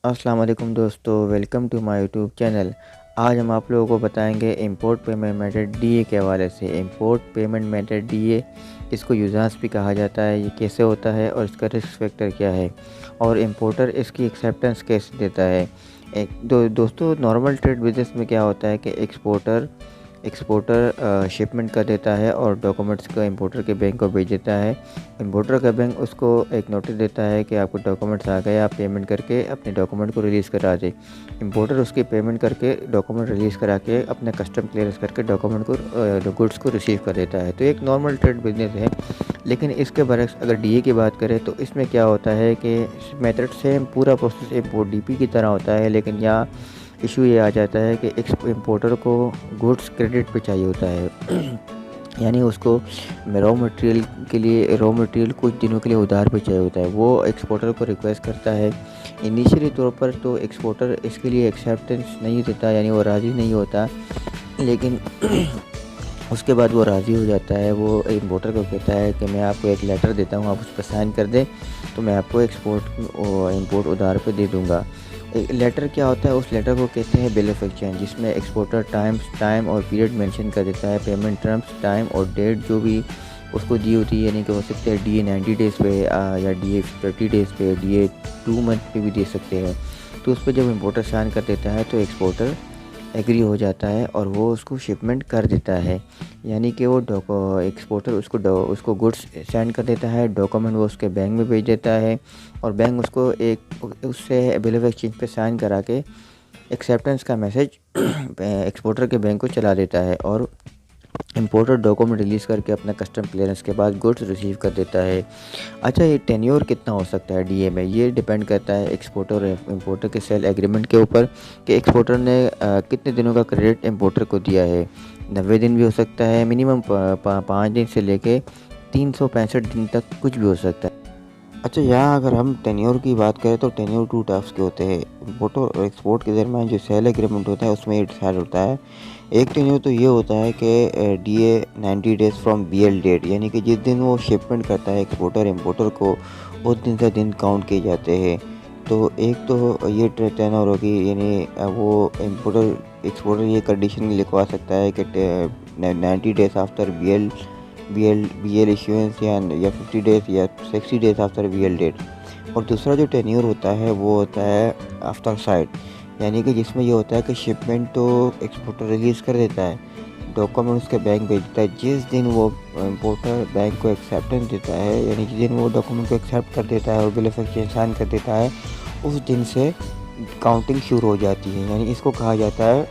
अस्सलाम वालेकुम दोस्तों, welcome to my YouTube channel. आज हम आप लोगों को बताएंगे इंपोर्ट पेमेंट मेथड डीए के हवाले से। इंपोर्ट पेमेंट मेथड डीए, इसको यूज़ांस भी कहा जाता है, ये कैसे होता है और इसका रिस्क फैक्टर क्या है और इंपोर्टर इसकी एक्सेप्टेंस कैसे देता है। दोस्तों, नॉर्मल ट्रेड बिजनेस में क्या होता है कि एक्सपोर्टर एक्सपोर्टर शिपमेंट कर देता है और डॉक्यूमेंट्स को इंपोर्टर के बैंक को भेज देता है। इंपोर्टर का बैंक उसको एक नोटिस देता है कि आपको डॉक्यूमेंट्स आ गए, आप पेमेंट करके अपने डॉक्यूमेंट को रिलीज़ करा दे। इंपोर्टर उसकी पेमेंट करके डॉक्यूमेंट रिलीज़ करा के अपने कस्टम क्लियरेंस करके डॉक्यूमेंट को गुड्स को रिसीव कर देता है। तो एक नॉर्मल ट्रेड बिजनेस है। लेकिन इसके बरक्स अगर डीए की बात करें तो इसमें क्या होता है कि मेथड सेम पूरा प्रोसेस इंपोर्ट डीपी की तरह होता है, लेकिन यहाँ इशू ये आ जाता है कि इंपोर्टर को गुड्स क्रेडिट पे चाहिए होता है यानी उसको रॉ मटेरियल कुछ दिनों के लिए उधार पे चाहिए होता है। वो एक्सपोर्टर को रिक्वेस्ट करता है। इनिशियली तौर पर तो एक्सपोर्टर इसके लिए एक्सेप्टेंस नहीं देता, यानी वो राज़ी नहीं होता, लेकिन उसके बाद वो राज़ी हो जाता है। वो इंपोर्टर को कहता है कि मैं आपको एक लेटर देता हूँ, आप उस पर साइन कर दें तो मैं आपको इंपोर्ट उधार पे दे दूँगा। लेटर क्या होता है, उस लेटर को कहते हैं बिल ऑफ एक्सचेंज, जिसमें एक्सपोर्टर टाइम और पीरियड मेंशन कर देता है। पेमेंट टर्म्स, टाइम और डेट जो भी उसको दी होती है, यानी कि हो सकते हैं डीए 90 डेज़ पे या डीए 30 डेज़ पे, डीए 2 मंथ पे भी दे सकते हैं। तो उस पर जब इंपोर्टर साइन कर देता है तो एक्सपोर्टर एग्री हो जाता है और वो उसको शिपमेंट कर देता है। यानी कि वो एक्सपोर्टर उसको गुड्स सेंड कर देता है, डॉक्यूमेंट वो उसके बैंक में भेज देता है और बैंक उसको उससे बिल ऑफ एक्सचेंज पे साइन करा के एक्सेप्टेंस का मैसेज एक्सपोर्टर के बैंक को चला देता है और इंपोर्टर डॉक्यूमेंट रिलीज़ करके अपना कस्टम क्लियरेंस के बाद गुड्स रिसीव कर देता है। अच्छा, ये टेन्योर कितना हो सकता है डीए में, ये डिपेंड करता है एक्सपोर्टर और इंपोर्टर के सेल एग्रीमेंट के ऊपर कि एक्सपोर्टर ने कितने दिनों का क्रेडिट इंपोर्टर को दिया है। 90 दिन भी हो सकता है, मिनिमम 5 दिन से लेके 365 दिन तक कुछ भी हो सकता है। अच्छा, यहाँ अगर हम टेन्योर की बात करें तो टेन्योर 2 टाइप्स के होते हैं। इंपोर्ट और एक्सपोर्ट के दरमियान जो सेल एग्रीमेंट होता है उसमें ये डिसाइड होता है। एक टेन्योर तो ये होता है कि DA 90 days from BL date, यानी कि जिस दिन वो शिपमेंट करता है एक्सपोर्टर इंपोर्टर को, उस दिन से दिन काउंट किए जाते हैं। तो एक तो ये टेन्योर होगी, यानी वो एक्सपोर्टर ये कंडीशन लिखवा सकता है कि 90 डेज़ आफ्टर बीएल इश्यूएंस या 50 डेज़ या 60 डेज़ आफ्टर बीएल डेट। और दूसरा जो टेन्योर होता है वो होता है आफ्टर साइट, यानी कि जिसमें ये होता है कि शिपमेंट तो एक्सपोर्टर रिलीज़ कर देता है, डॉक्यूमेंट उसके बैंक भेजता है। जिस दिन वो इंपोर्टर बैंक को एक्सेप्टेंस देता है, यानी जिस दिन वो डॉक्यूमेंट को एक्सेप्ट कर देता है और बिल ऑफ एक्सचेंज साइन कर देता है, उस दिन से काउंटिंग शुरू हो जाती है। यानी इसको कहा जाता है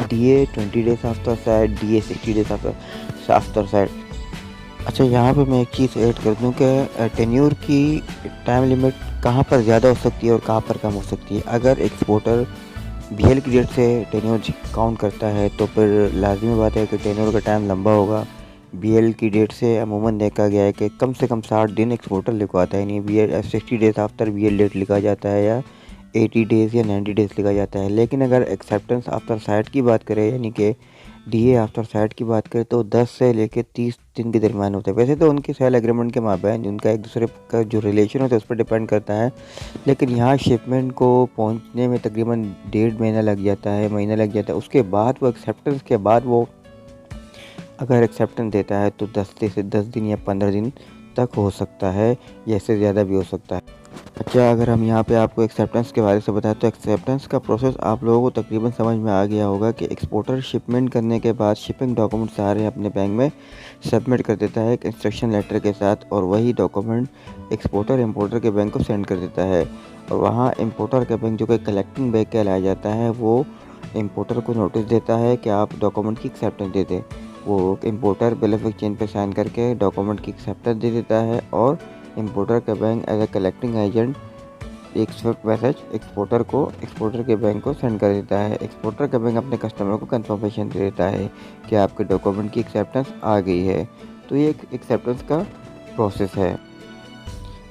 DA 20 days after site, DA 60 days after site. अच्छा, यहाँ पे मैं एक चीज़ ऐड कर दूँ कि टेन्योर की टाइम लिमिट कहाँ पर ज़्यादा हो सकती है और कहाँ पर कम हो सकती है। अगर एक्सपोर्टर बीएल की डेट से टेन्योर काउंट करता है तो फिर लाजमी बात है कि टेन्योर का टाइम लंबा होगा। बीएल की डेट से अमूमन देखा गया है कि कम से कम 60 दिन एक्सपोर्टर लिखवाता है, नहीं BL 60 days after BL date लिखा जाता है या 80 डेज़ या 90 डेज़ लिखा जाता है। लेकिन अगर एक्सेप्टेंस आफ्टर साइट की बात करें, यानी कि डीए आफ्टर साइट की बात करें, तो 10 से लेकर 30 दिन के दरमियान होता है। वैसे तो उनके सेल एग्रीमेंट के माबैन उनका एक दूसरे का जो रिलेशन होता है उस पर डिपेंड करता है, लेकिन यहाँ शिपमेंट को पहुँचने में तकरीबन 1.5 महीना लग जाता है, महीना लग जाता है। उसके बाद वो एक्सेप्टेंस के बाद वो अगर एक्सेप्टेंस देता है तो 10 दिन या 15 दिन तक हो सकता है, या इससे ज़्यादा भी हो सकता है। अच्छा, अगर हम यहाँ पे आपको एक्सेप्टेंस के बारे से बताएं तो एक्सेप्टेंस का प्रोसेस आप लोगों को तकरीबन समझ में आ गया होगा कि एक्सपोर्टर शिपमेंट करने के बाद शिपिंग डॉक्यूमेंट सारे अपने बैंक में सबमिट कर देता है एक इंस्ट्रक्शन लेटर के साथ, और वही डॉक्यूमेंट एक्सपोर्टर इंपोर्टर के बैंक को सेंड कर देता है। और वहाँ इंपोर्टर का बैंक, जो कि कलेक्टिंग बैंक कहलाया जाता है, वो इंपोर्टर को नोटिस देता है कि आप डॉक्यूमेंट की एक्सेप्टेंस दे दें। वो इंपोर्टर बिल ऑफ एक्सचेंज पे साइन करके डॉक्यूमेंट की एक्सेप्टेंस दे देता है और इंपोर्टर का bank as a collecting agent एक स्विफ्ट मैसेज एक्सपोर्टर के बैंक को सेंड कर देता है। एक्सपोर्टर का बैंक अपने कस्टमर को कंफर्मेशन दे देता है कि आपके डॉक्यूमेंट की एक्सेप्टेंस आ गई है। तो ये एक एक्सेप्टेंस का प्रोसेस है।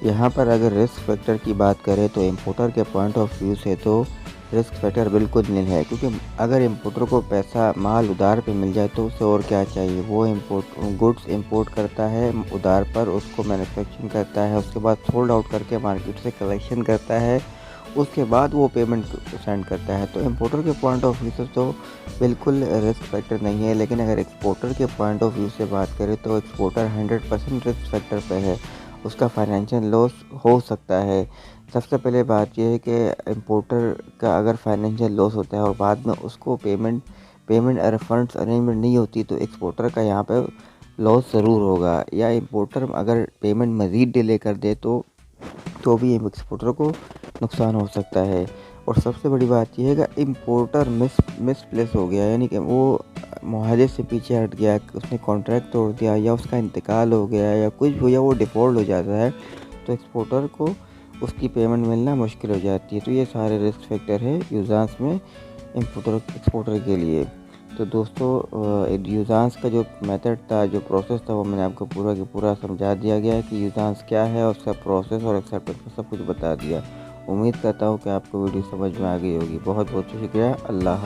यहाँ पर अगर रिस्क फैक्टर की बात करें तो इंपोर्टर के पॉइंट ऑफ व्यू से तो रिस्क फैक्टर बिल्कुल नहीं है, क्योंकि अगर इंपोर्टर को माल उधार पे मिल जाए तो उसे और क्या चाहिए। वो गुड्स इंपोर्ट करता है उधार पर, उसको मैन्युफैक्चरिंग करता है, उसके बाद सोल्ड आउट करके मार्केट से कलेक्शन करता है उसके बाद वो पेमेंट सेंड करता है। तो इंपोर्टर के पॉइंट ऑफ व्यू से तो बिल्कुल रिस्क फैक्टर नहीं है, लेकिन अगर एक्सपोर्टर के पॉइंट ऑफ व्यू से बात करें तो एक्सपोर्टर 100% रिस्क फैक्टर पे है, उसका फाइनेंशियल लॉस हो सकता है। सबसे पहले बात यह है कि इंपोर्टर का अगर फाइनेंशियल लॉस होता है और बाद में उसको पेमेंट रिफंड्स अरेंजमेंट नहीं होती, तो एक्सपोर्टर का यहाँ पे लॉस ज़रूर होगा। या इंपोर्टर अगर पेमेंट मज़ीद डिले कर दे तो भी एक्सपोर्टर को नुकसान हो सकता है। और सबसे बड़ी बात यह है कि इंपोर्टर मिसप्लेस हो गया, यानी कि वो मुआहदे से पीछे हट गया, उसने कॉन्ट्रैक्ट तोड़ दिया या उसका इंतकाल हो गया या कुछ भी हो, या वो डिफ़ॉल्ट हो जाता है, तो एक्सपोर्टर को उसकी पेमेंट मिलना मुश्किल हो जाती है। तो ये सारे रिस्क फैक्टर है यूज़ांस में एक्सपोर्टर के लिए। तो दोस्तों, यूज़ांस का जो मेथड था, जो प्रोसेस था, वो मैंने आपको पूरा का पूरा समझा दिया गया है कि यूज़ांस क्या है, और उसका प्रोसेस और एक्सेप्टेंस का सब कुछ बता दिया। उम्मीद करता हूँ कि आपको वीडियो समझ में आ गई होगी। बहुत बहुत शुक्रिया। अल्लाह।